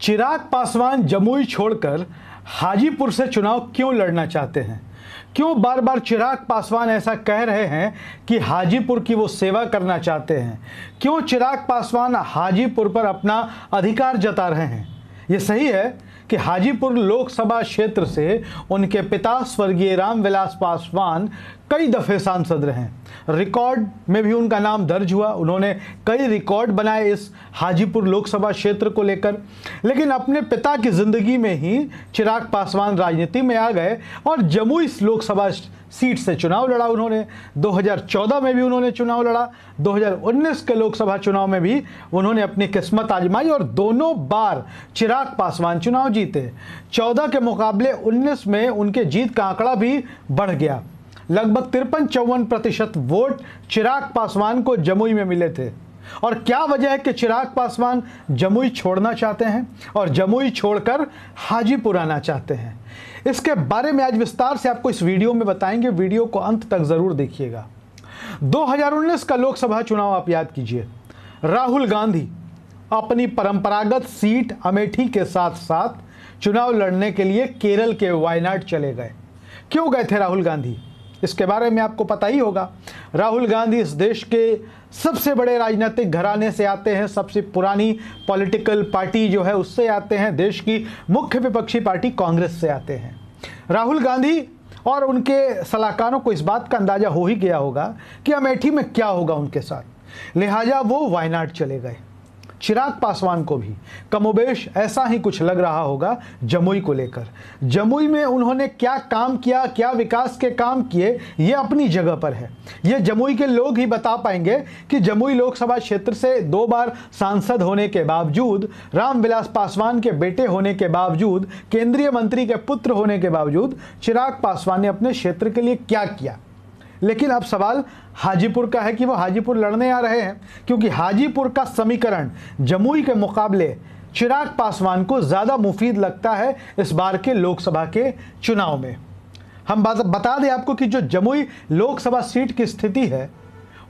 चिराग पासवान जमुई छोड़कर हाजीपुर से चुनाव क्यों लड़ना चाहते हैं? क्यों बार बार चिराग पासवान ऐसा कह रहे हैं कि हाजीपुर की वो सेवा करना चाहते हैं? क्यों चिराग पासवान हाजीपुर पर अपना अधिकार जता रहे हैं? ये सही है कि हाजीपुर लोकसभा क्षेत्र से उनके पिता स्वर्गीय रामविलास पासवान कई दफे सांसद रहे। रिकॉर्ड में भी उनका नाम दर्ज हुआ, उन्होंने कई रिकॉर्ड बनाए इस हाजीपुर लोकसभा क्षेत्र को लेकर। लेकिन अपने पिता की जिंदगी में ही चिराग पासवान राजनीति में आ गए और जमुई लोकसभा सीट से चुनाव लड़ा उन्होंने। 2014 में भी उन्होंने चुनाव लड़ा, 2019 के लोकसभा चुनाव में भी उन्होंने अपनी किस्मत आजमाई और दोनों बार चिराग पासवान चुनाव जीते। 14 के मुकाबले 19 में उनके जीत का आंकड़ा भी बढ़ गया। लगभग 53-54% वोट चिराग पासवान को जमुई में मिले थे। और क्या वजह है कि चिराग पासवान जमुई छोड़ना चाहते हैं और जमुई छोड़कर हाजीपुर आना चाहते हैं? इसके बारे में आज विस्तार से आपको इस वीडियो में बताएंगे। वीडियो को अंत तक जरूर देखिएगा। 2019 का लोकसभा चुनाव आप याद कीजिए। राहुल गांधी अपनी परंपरागत सीट अमेठी के साथ साथ चुनाव लड़ने के लिए केरल के वायनाड चले गए। क्यों गए थे राहुल गांधी? इसके बारे में आपको पता ही होगा। राहुल गांधी इस देश के सबसे बड़े राजनीतिक घराने से आते हैं, सबसे पुरानी पॉलिटिकल पार्टी जो है उससे आते हैं, देश की मुख्य विपक्षी पार्टी कांग्रेस से आते हैं। राहुल गांधी और उनके सलाहकारों को इस बात का अंदाजा हो ही गया होगा कि अमेठी में क्या होगा उनके साथ, लिहाजा वो वायनाड चले गए। चिराग पासवान को भी कमोबेश ऐसा ही कुछ लग रहा होगा जमुई को लेकर। जमुई में उन्होंने क्या काम किया, क्या विकास के काम किए, ये अपनी जगह पर है। ये जमुई के लोग ही बता पाएंगे कि जमुई लोकसभा क्षेत्र से 2 बार सांसद होने के बावजूद, रामविलास पासवान के बेटे होने के बावजूद, केंद्रीय मंत्री के पुत्र होने के बावजूद चिराग पासवान ने अपने क्षेत्र के लिए क्या किया। लेकिन अब सवाल हाजीपुर का है कि वो हाजीपुर लड़ने आ रहे हैं, क्योंकि हाजीपुर का समीकरण जमुई के मुकाबले चिराग पासवान को ज़्यादा मुफीद लगता है इस बार के लोकसभा के चुनाव में। हम बता दें आपको कि जो जमुई लोकसभा सीट की स्थिति है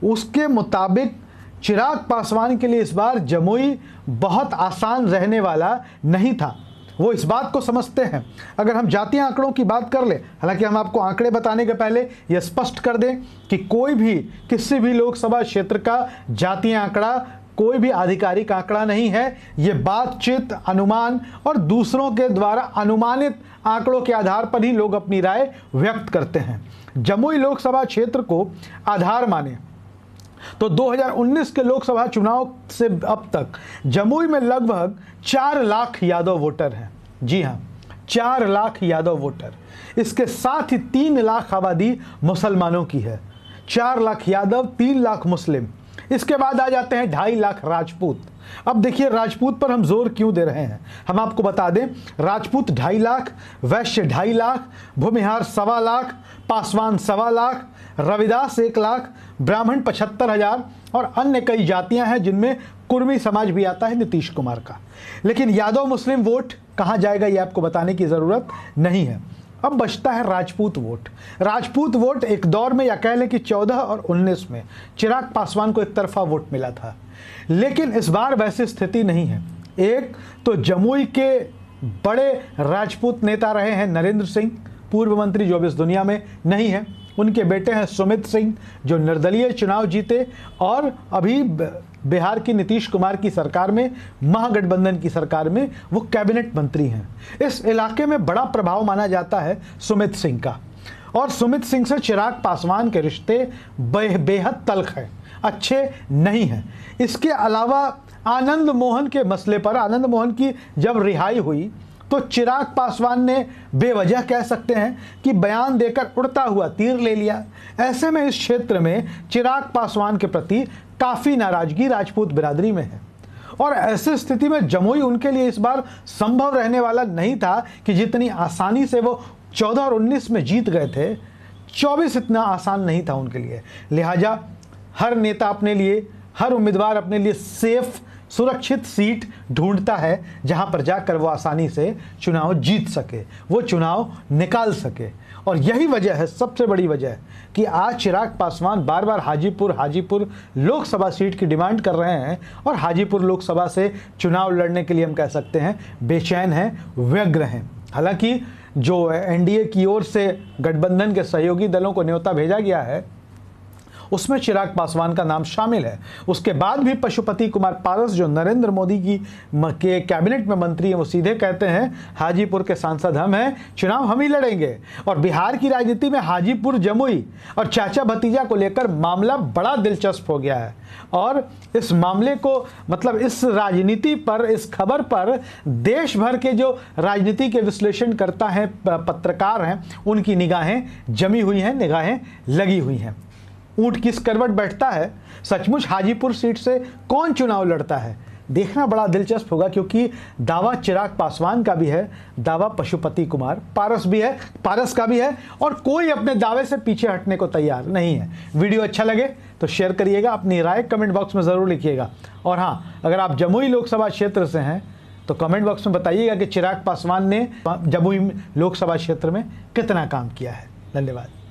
उसके मुताबिक चिराग पासवान के लिए इस बार जमुई बहुत आसान रहने वाला नहीं था। वो इस बात को समझते हैं। अगर हम जातीय आंकड़ों की बात कर ले, हालांकि हम आपको आंकड़े बताने के पहले यह स्पष्ट कर दें कि कोई भी किसी भी लोकसभा क्षेत्र का जातीय आंकड़ा कोई भी आधिकारिक आंकड़ा नहीं है। ये बातचीत, अनुमान और दूसरों के द्वारा अनुमानित आंकड़ों के आधार पर ही लोग अपनी राय व्यक्त करते हैं। जमुई लोकसभा क्षेत्र को आधार माने तो 2019 के लोकसभा चुनाव से अब तक जमुई में लगभग 4 लाख यादव वोटर हैं। जी हां, 4 लाख यादव वोटर। इसके साथ ही 3 लाख आबादी मुसलमानों की है। 4 लाख यादव, 3 लाख मुस्लिम। इसके बाद आ जाते हैं 2.5 लाख राजपूत। अब देखिए राजपूत पर हम जोर क्यों दे रहे हैं। हम आपको बता दें, राजपूत 2.5 लाख, वैश्य 2.5 लाख, भूमिहार 1.25 लाख, पासवान 1.25 लाख, रविदास 1 लाख, ब्राह्मण 75,000 और अन्य कई जातियां हैं जिनमें कुर्मी समाज भी आता है नीतीश कुमार का। लेकिन यादव मुस्लिम वोट कहां जाएगा ये आपको बताने की जरूरत नहीं है। अब बचता है राजपूत वोट। राजपूत वोट एक दौर में या कह लें कि 14 और 19 में चिराग पासवान को एक तरफा वोट मिला था, लेकिन इस बार वैसी स्थिति नहीं है। एक तो जमुई के बड़े राजपूत नेता रहे हैं नरेंद्र सिंह, पूर्व मंत्री, जो अब इस दुनिया में नहीं है। उनके बेटे हैं सुमित सिंह, जो निर्दलीय चुनाव जीते और अभी बिहार की नीतीश कुमार की सरकार में, महागठबंधन की सरकार में वो कैबिनेट मंत्री हैं। इस इलाके में बड़ा प्रभाव माना जाता है सुमित सिंह का, और सुमित सिंह से चिराग पासवान के रिश्ते बेहद तल्ख हैं, अच्छे नहीं हैं। इसके अलावा आनंद मोहन के मसले पर, आनंद मोहन की जब रिहाई हुई तो चिराग पासवान ने बेवजह कह सकते हैं कि बयान देकर उड़ता हुआ तीर ले लिया। ऐसे में इस क्षेत्र में चिराग पासवान के प्रति काफ़ी नाराजगी राजपूत बिरादरी में है, और ऐसी स्थिति में जमुई उनके लिए इस बार संभव रहने वाला नहीं था कि जितनी आसानी से वो 14 और 19 में जीत गए थे, 24 इतना आसान नहीं था उनके लिए। लिहाजा हर नेता अपने लिए, हर उम्मीदवार अपने लिए सेफ, सुरक्षित सीट ढूंढता है जहां पर जाकर वो आसानी से चुनाव जीत सके, वो चुनाव निकाल सके। और यही वजह है, सबसे बड़ी वजह है कि आज चिराग पासवान बार बार हाजीपुर लोकसभा सीट की डिमांड कर रहे हैं और हाजीपुर लोकसभा से चुनाव लड़ने के लिए हम कह सकते हैं बेचैन हैं, व्यग्र हैं। हालांकि जो एनडीए की ओर से गठबंधन के सहयोगी दलों को न्योता भेजा गया है उसमें चिराग पासवान का नाम शामिल है। उसके बाद भी पशुपति कुमार पारस जो नरेंद्र मोदी के कैबिनेट में मंत्री हैं, वो सीधे कहते हैं हाजीपुर के सांसद हम हैं, चुनाव हम ही लड़ेंगे। और बिहार की राजनीति में हाजीपुर, जमुई और चाचा भतीजा को लेकर मामला बड़ा दिलचस्प हो गया है। और इस मामले को मतलब इस राजनीति पर, इस खबर पर देश भर के जो राजनीति के विश्लेषण करता है, पत्रकार हैं, उनकी निगाहें जमी हुई हैं, निगाहें लगी हुई हैं। ऊंट किस करवट बैठता है, सचमुच हाजीपुर सीट से कौन चुनाव लड़ता है, देखना बड़ा दिलचस्प होगा। क्योंकि दावा चिराग पासवान का भी है, दावा पशुपति कुमार पारस का भी है और कोई अपने दावे से पीछे हटने को तैयार नहीं है। वीडियो अच्छा लगे तो शेयर करिएगा, अपनी राय कमेंट बॉक्स में ज़रूर लिखिएगा। और हाँ, अगर आप जमुई लोकसभा क्षेत्र से हैं तो कमेंट बॉक्स में बताइएगा कि चिराग पासवान ने जमुई लोकसभा क्षेत्र में कितना काम किया है। धन्यवाद।